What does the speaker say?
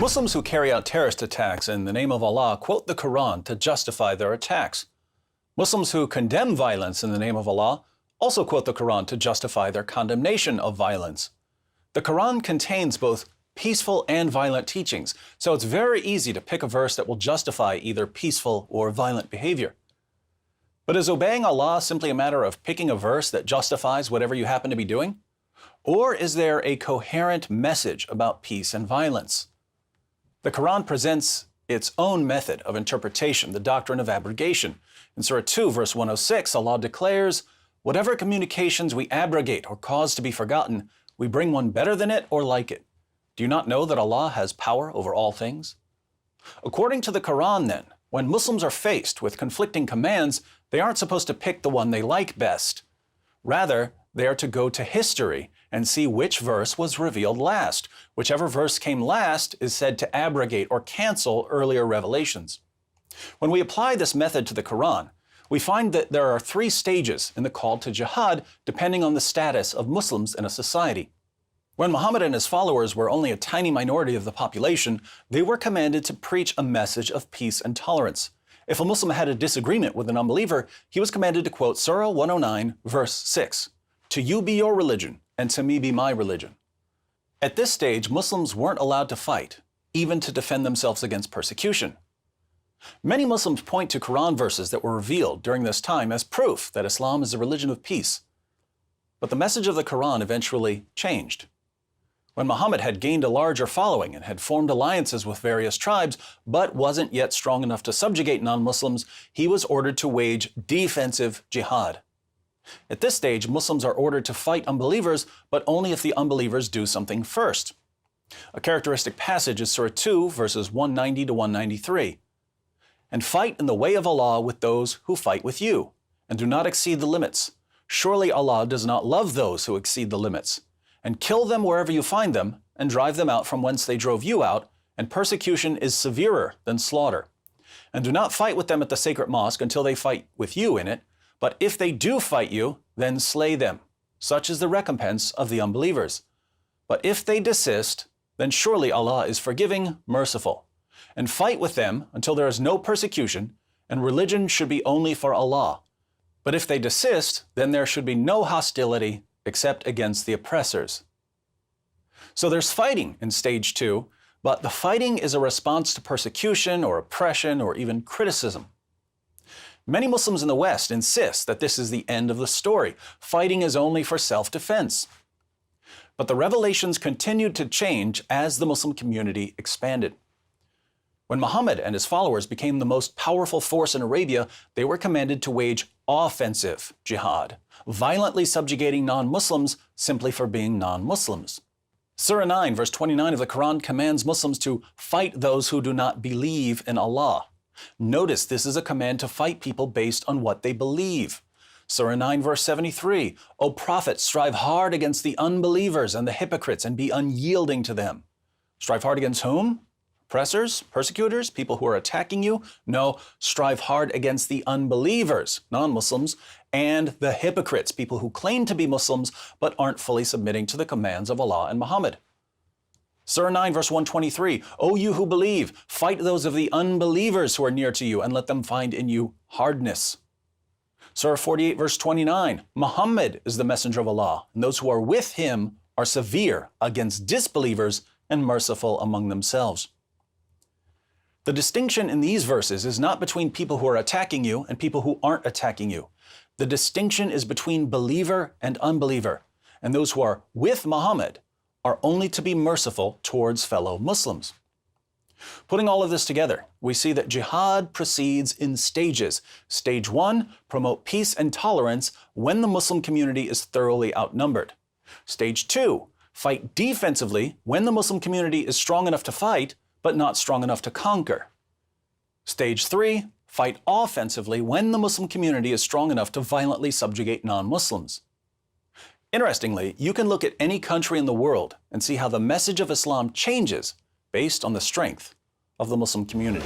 Muslims who carry out terrorist attacks in the name of Allah quote the Quran to justify their attacks. Muslims who condemn violence in the name of Allah also quote the Quran to justify their condemnation of violence. The Quran contains both peaceful and violent teachings, so it's very easy to pick a verse that will justify either peaceful or violent behavior. But is obeying Allah simply a matter of picking a verse that justifies whatever you happen to be doing? Or is there a coherent message about peace and violence? The Quran presents its own method of interpretation, the doctrine of abrogation. In Surah 2, verse 106, Allah declares, "Whatever communications we abrogate or cause to be forgotten, we bring one better than it or like it. Do you not know that Allah has power over all things?" According to the Quran, then, when Muslims are faced with conflicting commands, they aren't supposed to pick the one they like best. Rather, they are to go to history and see which verse was revealed last. Whichever verse came last is said to abrogate or cancel earlier revelations. When we apply this method to the Quran, we find that there are 3 stages in the call to jihad depending on the status of Muslims in a society. When Muhammad and his followers were only a tiny minority of the population, they were commanded to preach a message of peace and tolerance. If a Muslim had a disagreement with an unbeliever, he was commanded to quote Surah 109, verse 6, "To you be your religion, and to me be my religion." At this stage, Muslims weren't allowed to fight, even to defend themselves against persecution. Many Muslims point to Quran verses that were revealed during this time as proof that Islam is a religion of peace. But the message of the Quran eventually changed. When Muhammad had gained a larger following and had formed alliances with various tribes, but wasn't yet strong enough to subjugate non-Muslims, he was ordered to wage defensive jihad. At this stage, Muslims are ordered to fight unbelievers, but only if the unbelievers do something first. A characteristic passage is Surah 2, verses 190 to 193. "And fight in the way of Allah with those who fight with you, and do not exceed the limits. Surely Allah does not love those who exceed the limits. And kill them wherever you find them, and drive them out from whence they drove you out, and persecution is severer than slaughter. And do not fight with them at the sacred mosque until they fight with you in it, but if they do fight you, then slay them. Such is the recompense of the unbelievers. But if they desist, then surely Allah is forgiving, merciful. And fight with them until there is no persecution, and religion should be only for Allah. But if they desist, then there should be no hostility except against the oppressors." So there's fighting in stage 2, but the fighting is a response to persecution or oppression or even criticism. Many Muslims in the West insist that this is the end of the story. Fighting is only for self-defense. But the revelations continued to change as the Muslim community expanded. When Muhammad and his followers became the most powerful force in Arabia, they were commanded to wage offensive jihad, violently subjugating non-Muslims simply for being non-Muslims. Surah 9, verse 29 of the Quran commands Muslims to fight those who do not believe in Allah. Notice this is a command to fight people based on what they believe. Surah 9, verse 73, "O Prophet, strive hard against the unbelievers and the hypocrites and be unyielding to them." Strive hard against whom? Oppressors, persecutors, people who are attacking you? No, strive hard against the unbelievers, non-Muslims, and the hypocrites, people who claim to be Muslims but aren't fully submitting to the commands of Allah and Muhammad. Surah 9, verse 123, "O you who believe, fight those of the unbelievers who are near to you and let them find in you hardness." Surah 48, verse 29, "Muhammad is the messenger of Allah, and those who are with him are severe against disbelievers and merciful among themselves." The distinction in these verses is not between people who are attacking you and people who aren't attacking you. The distinction is between believer and unbeliever, and those who are with Muhammad are only to be merciful towards fellow Muslims. Putting all of this together, we see that jihad proceeds in stages. Stage 1, promote peace and tolerance when the Muslim community is thoroughly outnumbered. Stage 2, fight defensively when the Muslim community is strong enough to fight, but not strong enough to conquer. Stage 3, fight offensively when the Muslim community is strong enough to violently subjugate non-Muslims. Interestingly, you can look at any country in the world and see how the message of Islam changes based on the strength of the Muslim community.